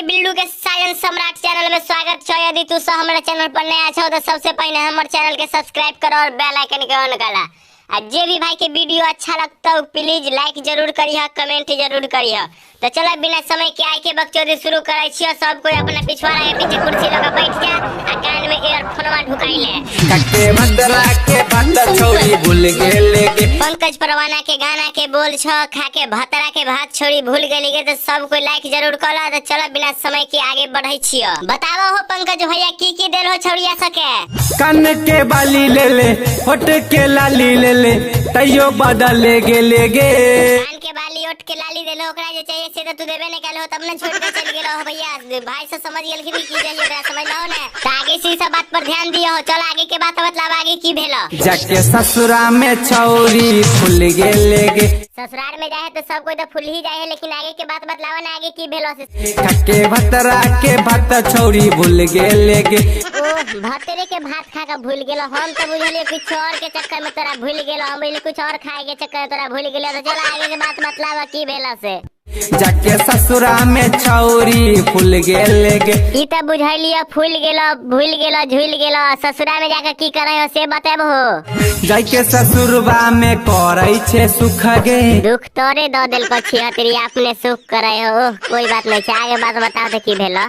बिल्लू के साजन सम्राट चैनल में स्वागत है। यदि तू सब हमारे चैनल पर नया छो तो सबसे पहले हमारे चैनल के सब्सक्राइब करो और बेल आइकन के ऑन करा। और जे भी भाई के वीडियो अच्छा लगता हो प्लीज लाइक जरूर करिए, कमेंट जरूर करिए। तो चलो बिना समय के आए के बकचोदी शुरू करे छियो। सब कोई अपना पिछवाड़ा के पीछे कुर्सी लगा बैठ जा आ कान में ईयरफोनवा ढुकाई ले। कके बंदरा के बंदर छोड़ी भूल गेले के पंकज परवाना के गाना के बोल छ खा के भतरा के भात छोड़ी भूल गेली के। तो सब कोई लाइक जरूर करा। तो चलो बिना समय के आगे बढ़ै छियो। बताओ हो पंकज भैया की देल हो छौड़िया सके। कान के बाली ले ले, होठ के लाली ले ले, तैयो बदले गेले गे। कान के बाली ओठ के लाली देलो ओकरा जे चाहिए से तो तू देबे नहीं कल हो, तब न छोड़ के चल गेलो हो भैया। भाई से समझ गेल कि चाहिए ओकरा समझ लो ना। तो आगे से सब बात पर ध्यान दियो। चल आगे के बात मतलब आगे की भेलो। जाके ससुरा में छौरी फूल गेले गे। ससुराल में जाए तो सब कोई तो फूल ही जाए, लेकिन आगे के बात बतलावा ना आगे की भेलो से। कके भतरा के भात छौरी भूल गेले गे। ओ भतरे के भात खा के भूल गेलो। हम तो बुझलिए कुछ और के चक्कर में तोरा भूल गेलो। हम बोले कुछ और खाए के चक्कर में तोरा भूल गेलो। तो चल आगे के बात बतलावा की भेलो से। जाके ससुरा में छौरी फूल गेले गे। ई त बुझलिए फूल गेलो, भूल गेलो, झूल गेलो। ससुरा में जाके की करे हो से बताबो। जाके ससुरबा में करै छे सुख गे। दुख तोरे दो दिल को छिया तेरी आपने सुख करे हो। कोई बात नहीं है, आगे बात बताओ तो की भेलो।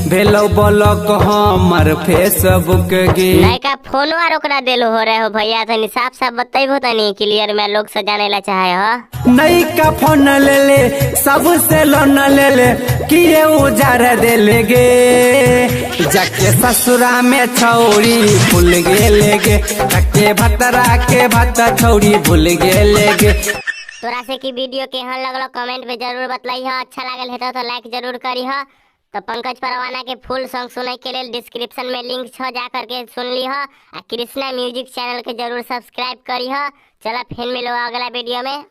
भेलो ब्लॉक हमर फेसबुक गे। नयका फोनो आर ओकरा देलो हो रहे हो भैया। तनी साफ साफ बताइबो तनी क्लियर में लोग से जाने ला चाहे हो। नई का फोन ले ले, सबसे लोन ले ले, किए उजार दे ले गे। जाके ससुरा में छौरी भूल गेले गे। कके भतरा के भात छौरी भूल गेले गे। तोरा से की वीडियो केहन लगलो कमेंट में जरूर बतलाई हो। अच्छा लागल है तो लाइक जरूर करी हो। तो पंकज परवाना के फुल सॉन्ग सुने के लिए डिस्क्रिप्शन में लिंक छ, जा करके सुन ली हो। कृष्णा म्यूजिक चैनल के जरूर सब्सक्राइब करी हो। चलो फिर मिलो अगला वीडियो में।